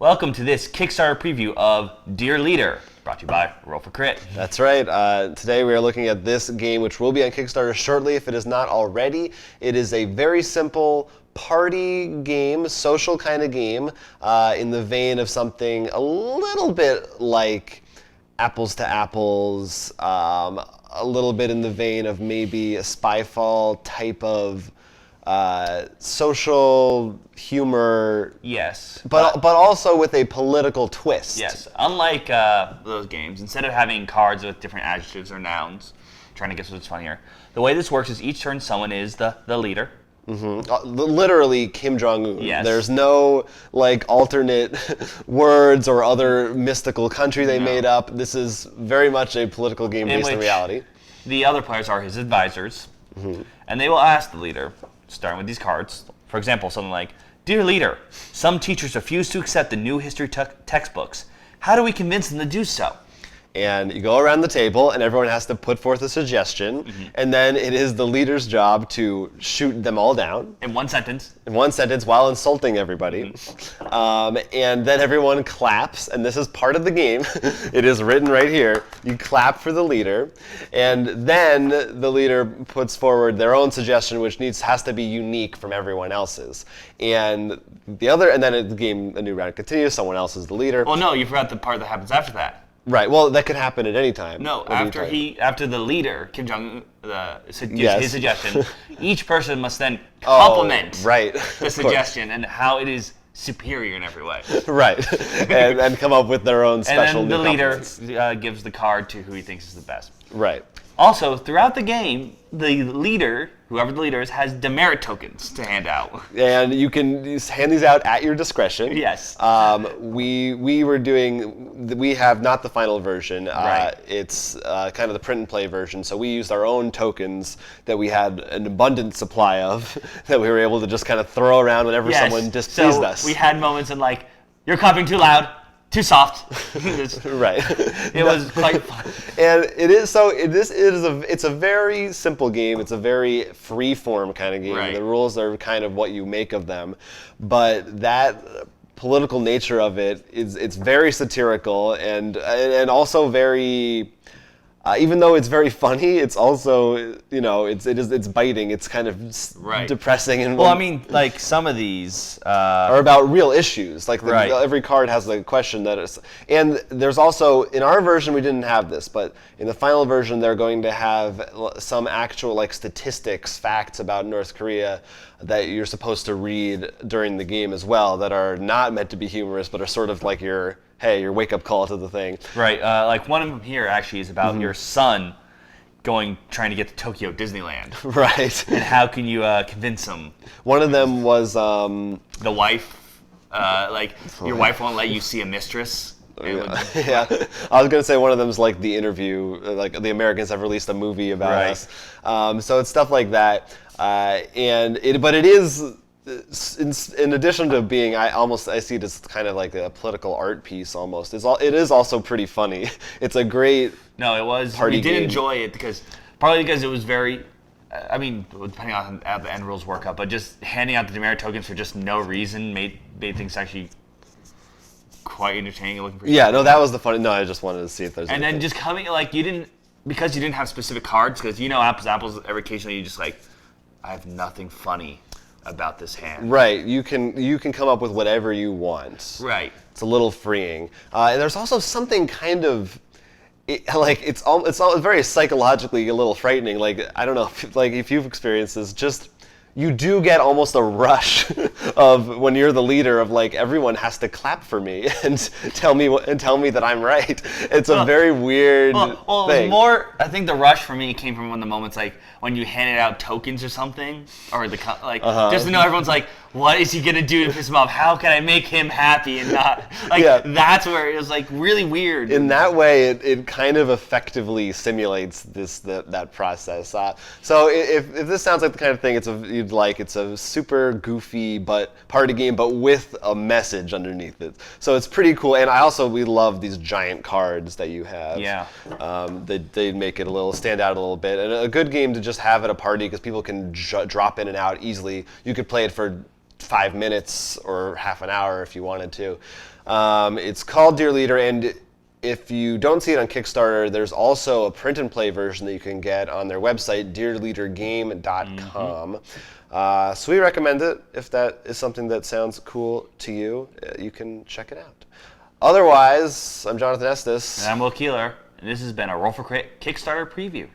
Welcome to this Kickstarter preview of Dear Leader, brought to you by Roll for Crit. That's right. Today we are looking at this game, which will be on Kickstarter shortly if it is not already. It is a very simple party game, social kind of game, in the vein of something a little bit like Apples to Apples, a little bit in the vein of maybe a Spyfall type of social humor. Yes. But also with a political twist. Yes. Unlike those games, instead of having cards with different adjectives or nouns, trying to guess what's fun here, the way this works is each turn someone is the leader. Mm-hmm. Literally Kim Jong-un. Yes. There's no alternate words or other mystical country they made up. This is very much a political game based in reality. The other players are his advisors, and they will ask the leader, starting with these cards, for example, something like, "Dear leader, some teachers refuse to accept the new history textbooks. How do we convince them to do so?" And you go around the table, and everyone has to put forth a suggestion, and then it is the leader's job to shoot them all down. In one sentence. In one sentence, while insulting everybody. And then everyone claps, and this is part of the game. It is written right here. You clap for the leader, and then the leader puts forward their own suggestion, which has to be unique from everyone else's. And then the game, a new round continues. Someone else is the leader. Well, no, you forgot the part that happens after that. Right. Well, that could happen at any time. No, after the leader, Kim Jong-un, gives his suggestion, each person must then compliment the suggestion and how it is superior in every way. Right. and come up with their own special. And then the leader gives the card to who he thinks is the best. Right. Also, throughout the game, the leader, whoever the leader is, has demerit tokens to hand out. And you can hand these out at your discretion. Yes. We have not the final version. Right. It's kind of the print and play version. So we used our own tokens that we had an abundant supply of that we were able to just kind of throw around whenever someone displeased us. We had moments in like, "You're clapping too loud. Too soft." Right. It was quite fun. And it's a very simple game. It's a very free-form kind of game. Right. The rules are kind of what you make of them. But that political nature of it's very satirical and also very even though it's very funny, it's also, it's biting. It's kind of depressing. And well, I mean, like some of these are about real issues. Like every card has a question that is, and there's also, in our version we didn't have this, but in the final version they're going to have some actual statistics, facts about North Korea that you're supposed to read during the game as well that are not meant to be humorous, but are sort of like your wake-up call to the thing. Right. Like one of them here actually is about your son trying to get to Tokyo Disneyland. Right. And how can you convince him? One of them was the wife. Your wife won't let you see a mistress. Yeah. I was going to say one of them is like The Interview. Like the Americans have released a movie about us. So it's stuff like that. But it is, in addition to being, I see it as kind of like a political art piece almost. It is also pretty funny. It's a great party game. We did enjoy it partly because it was very, depending on how the end rules work out, but just handing out the demerit tokens for just no reason made things actually quite entertaining and looking for. Yeah, no, that was the funny. No, I just wanted to see if there's. And then just coming because you didn't have specific cards, because apples occasionally you just like, I have nothing funny about this hand. Right. You can come up with whatever you want. Right. It's a little freeing. And there's also something kind of it's all very psychologically a little frightening. Like, I don't know if you've experienced this, just you do get almost a rush of when you're the leader of everyone has to clap for me and tell me that I'm right. It's a very weird thing. It was more, I think the rush for me came from one of the moments when you handed out tokens or something, or just to know everyone's like, what is he gonna do to piss him off? How can I make him happy and not That's where it was really weird. In that way, it kind of effectively simulates that process. So if this sounds like the kind of thing it's a super goofy party game, but with a message underneath it. So it's pretty cool. And we love these giant cards that you have. Yeah. They make it stand out a little bit, and a good game to just have at a party because people can drop in and out easily. You could play it for 5 minutes or half an hour if you wanted to. It's called Dear Leader, and if you don't see it on Kickstarter, there's also a print and play version that you can get on their website, dearleadergame.com. So we recommend it. If that is something that sounds cool to you, you can check it out. Otherwise, I'm Jonathan Estes. And I'm Will Keeler, and this has been a Roll for Crit Kickstarter preview.